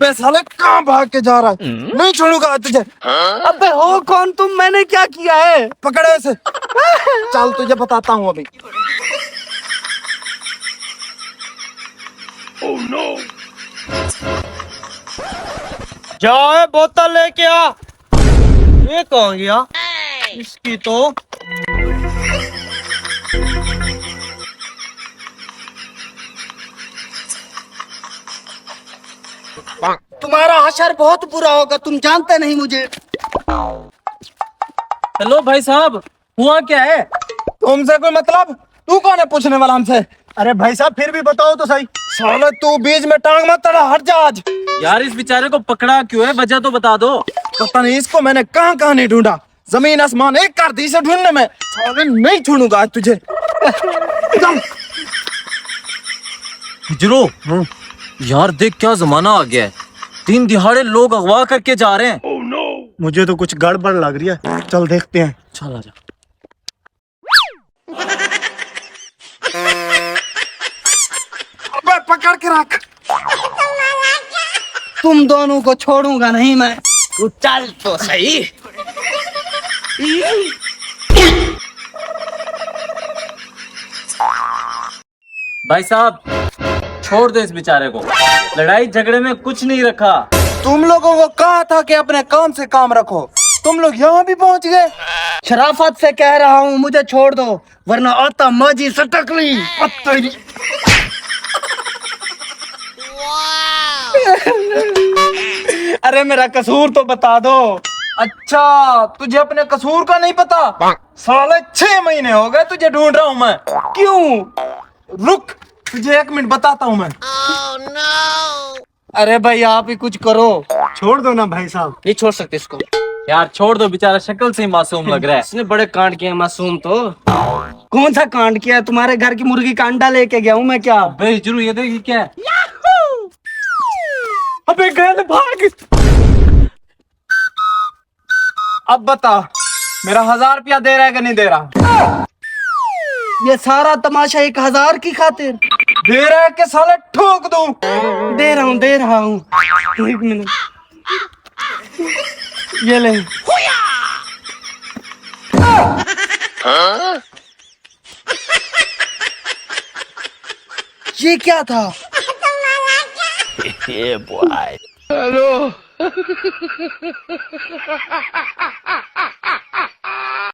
अबे साले कहाँ भाग के जा रहा है? नहीं छोड़ूंगा तुझे। अबे हो कौन तुम? मैंने क्या किया है? पकड़ ऐसे। चल तुझे बताता हूँ अभी। जाए बोतल लेके आ। ये कहाँ गया? इसकी तो तुम्हारा हशर बहुत बुरा होगा, तुम जानते नहीं मुझे। हेलो भाई साहब, हुआ क्या है? तुमसे कोई मतलब? तू कौन है पूछने वाला हमसे? अरे भाई साहब फिर भी बताओ तो सही। साले तू बीच में टांग मत अड़ा, हट जा आज। यार इस बेचारे को पकड़ा क्यों है? वजह तो बता दो। पता नहीं इसको मैंने कहाँ कहाँ नहीं ढूंढा, जमीन आसमान एक कर दी इसे ढूंढने में। साले नहीं छोड़ूंगा आज तुझे। चल। हिजरो, यार देख क्या जमाना आ गया है। 3 दिहाड़े लोग अगवा करके जा रहे हैं। मुझे तो कुछ गड़बड़ लग रही है, चल देखते हैं। चल आजा। अबे पकड़ के रख। तुम दोनों को छोड़ूंगा नहीं मैं। तू चल तो सही। भाई साहब छोड़ दो इस बेचारे को, लड़ाई झगड़े में कुछ नहीं रखा। तुम लोगों को कहा था कि अपने काम से काम रखो, तुम लोग यहाँ भी पहुँच गए। शराफत से कह रहा हूँ मुझे छोड़ दो, वरना आता मजी सटक ली। अरे मेरा कसूर तो बता दो। अच्छा तुझे अपने कसूर का नहीं पता? साले 6 महीने हो गए तुझे ढूंढ रहा हूँ मैं। क्यों? रुक तुझे 1 मिनट बताता हूँ मैं। अरे भाई आप ही कुछ करो। छोड़ दो ना भाई साहब। नहीं छोड़ सकते इसको। यार छोड़ दो, बेचारा शक्ल से ही मासूम लग रहा है। इसने बड़े कांड किए मासूम तो। कौन सा कांड किया? तुम्हारे घर की मुर्गी का अंडा लेके गया हूँ मैं क्या? अबे हिजरू ये देखिए क्या है। अबे गए भाग। अब बता मेरा 1000 रुपया दे रहा है कि नहीं दे रहा? ये सारा तमाशा 1000 की खातिर? दे रहा है कि साले ठोक दूं? दे रहा हूँ 1 मिनट। ये ले। ये क्या था? ये बॉय। हेलो।